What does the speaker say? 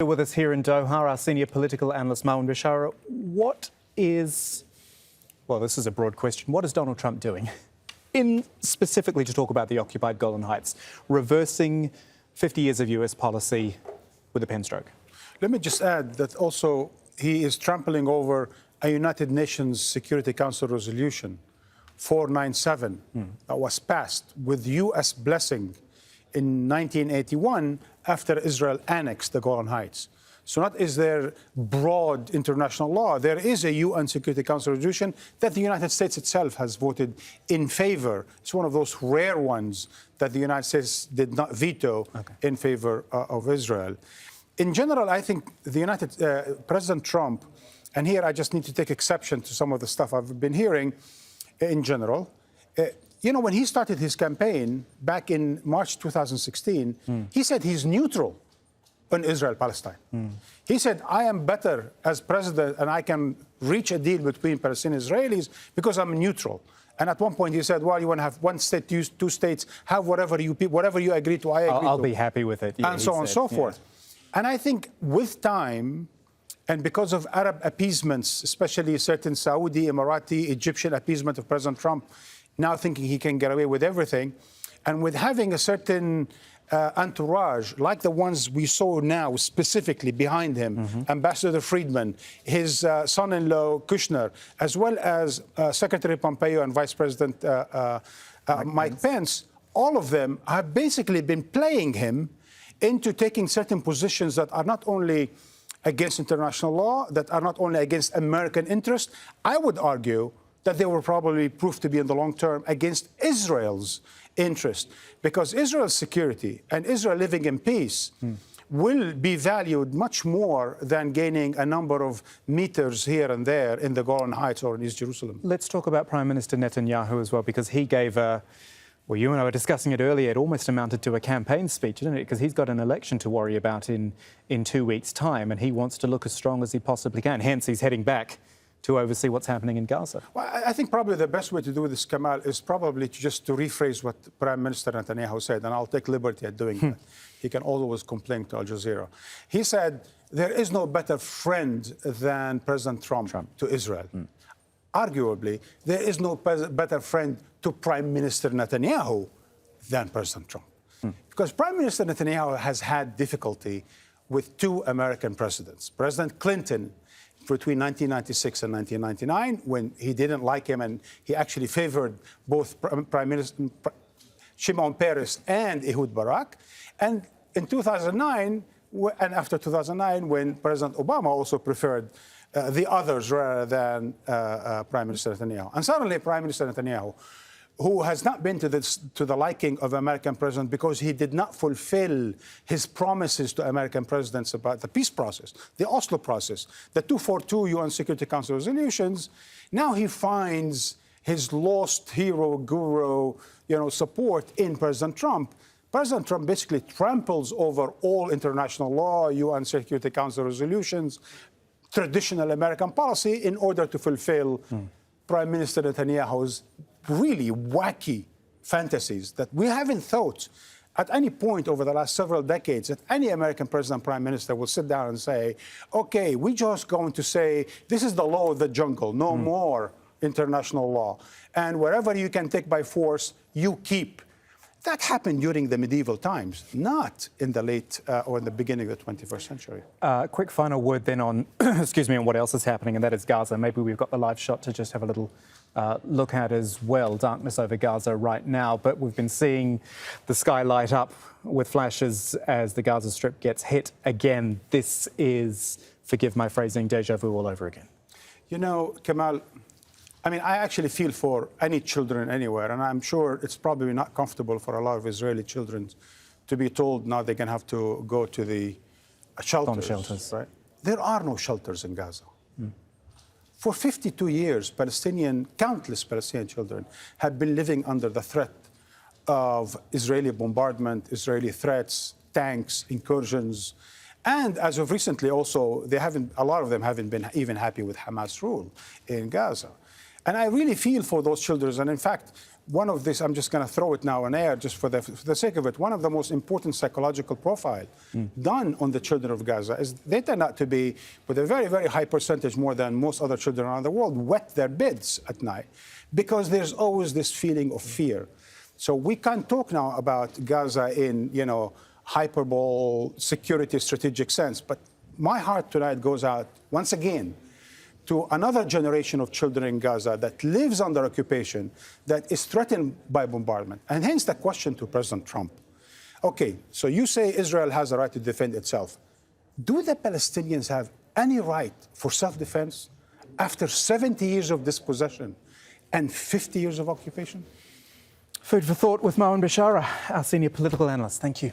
With us here in Doha, our senior political analyst, Marwan Bishara. This is a broad question. What is Donald Trump doing? Specifically to talk about the occupied Golan Heights, reversing 50 years of US policy with a pen stroke. Let me just add that also he is trampling over a United Nations Security Council resolution 497 that was passed with US blessing in 1981 after Israel annexed the Golan Heights. So not is there broad international law, there is a UN Security Council resolution that the United States itself has voted in favor. It's one of those rare ones that the United States did not veto in favor of Israel. In general, I think the President Trump, and here I just need to take exception to some of the stuff I've been hearing in general. When he started his campaign back in March 2016, he said he's neutral on Israel-Palestine. He said, I am better as president and I can reach a deal between Palestinian and Israelis because I'm neutral. And at one point he said, well, you want to have one state, two states, have whatever you agree to, I agree to. I'll be happy with it. Yeah, and so on and so forth. And I think with time, and because of Arab appeasements, especially certain Saudi, Emirati, Egyptian appeasement of President Trump, now thinking he can get away with everything, and with having a certain entourage, like the ones we saw now specifically behind him, Ambassador Friedman, his son-in-law Kushner, as well as Secretary Pompeo and Vice President Mike Pence, all of them have basically been playing him into taking certain positions that are not only against international law, that are not only against American interests. I would argue that they will probably prove to be in the long term against Israel's interest, because Israel's security and Israel living in peace will be valued much more than gaining a number of meters here and there in the Golan Heights or in East Jerusalem. Let's talk about Prime Minister Netanyahu as well, because he gave well, you and I were discussing it earlier, it almost amounted to a campaign speech, didn't it? Because he's got an election to worry about in 2 weeks' time, and he wants to look as strong as he possibly can. Hence, he's heading back to oversee what's happening in Gaza. Well, I think probably the best way to do this, Kamal, is probably to rephrase what Prime Minister Netanyahu said, and I'll take liberty at doing that. He can always complain to Al Jazeera. He said, there is no better friend than President Trump. To Israel. Arguably, there is no better friend to Prime Minister Netanyahu than President Trump. Because Prime Minister Netanyahu has had difficulty with two American presidents. President Clinton, between 1996 and 1999, when he didn't like him and he actually favored both Prime Minister Shimon Peres and Ehud Barak. And in 2009, and after 2009, when President Obama also preferred the others rather than Prime Minister Netanyahu. And suddenly Prime Minister Netanyahu, who has not been to the liking of American president because he did not fulfill his promises to American presidents about the peace process, the Oslo process, the 242 UN Security Council resolutions, now he finds his lost hero, guru, support in President Trump. President Trump basically tramples over all international law, UN Security Council resolutions, traditional American policy in order to fulfill Prime Minister Netanyahu's really wacky fantasies that we haven't thought at any point over the last several decades that any American president, prime minister will sit down and say, okay, we're just going to say, this is the law of the jungle, no more international law. And wherever you can take by force, you keep. That happened during the medieval times, not in the late or in the beginning of the 21st century. Quick final word then on, on what else is happening, and that is Gaza. Maybe we've got the live shot to just have a little look at as well. Darkness over Gaza right now, but we've been seeing the sky light up with flashes as the Gaza Strip gets hit again. This is, forgive my phrasing, déjà vu all over again. Kamal, I mean, I actually feel for any children anywhere, and I'm sure it's probably not comfortable for a lot of Israeli children to be told now they're going to have to go to the shelters. Bomb shelters. Right? There are no shelters in Gaza. For 52 years, countless Palestinian children have been living under the threat of Israeli bombardment, Israeli threats, tanks, incursions. And as of recently also, a lot of them haven't been even happy with Hamas rule in Gaza. And I really feel for those children. And in fact, one of this, I'm just going to throw it now on air just for the sake of it, one of the most important psychological profile done on the children of Gaza is they turn out to be, with a very, very high percentage, more than most other children around the world, wet their beds at night because there's always this feeling of fear. So we can't talk now about Gaza in, hyperbole, security, strategic sense. But my heart tonight goes out once again to another generation of children in Gaza that lives under occupation, that is threatened by bombardment. And hence the question to President Trump. Okay, so you say Israel has a right to defend itself. Do the Palestinians have any right for self-defense after 70 years of dispossession and 50 years of occupation? Food for thought with Marwan Bishara, our senior political analyst. Thank you.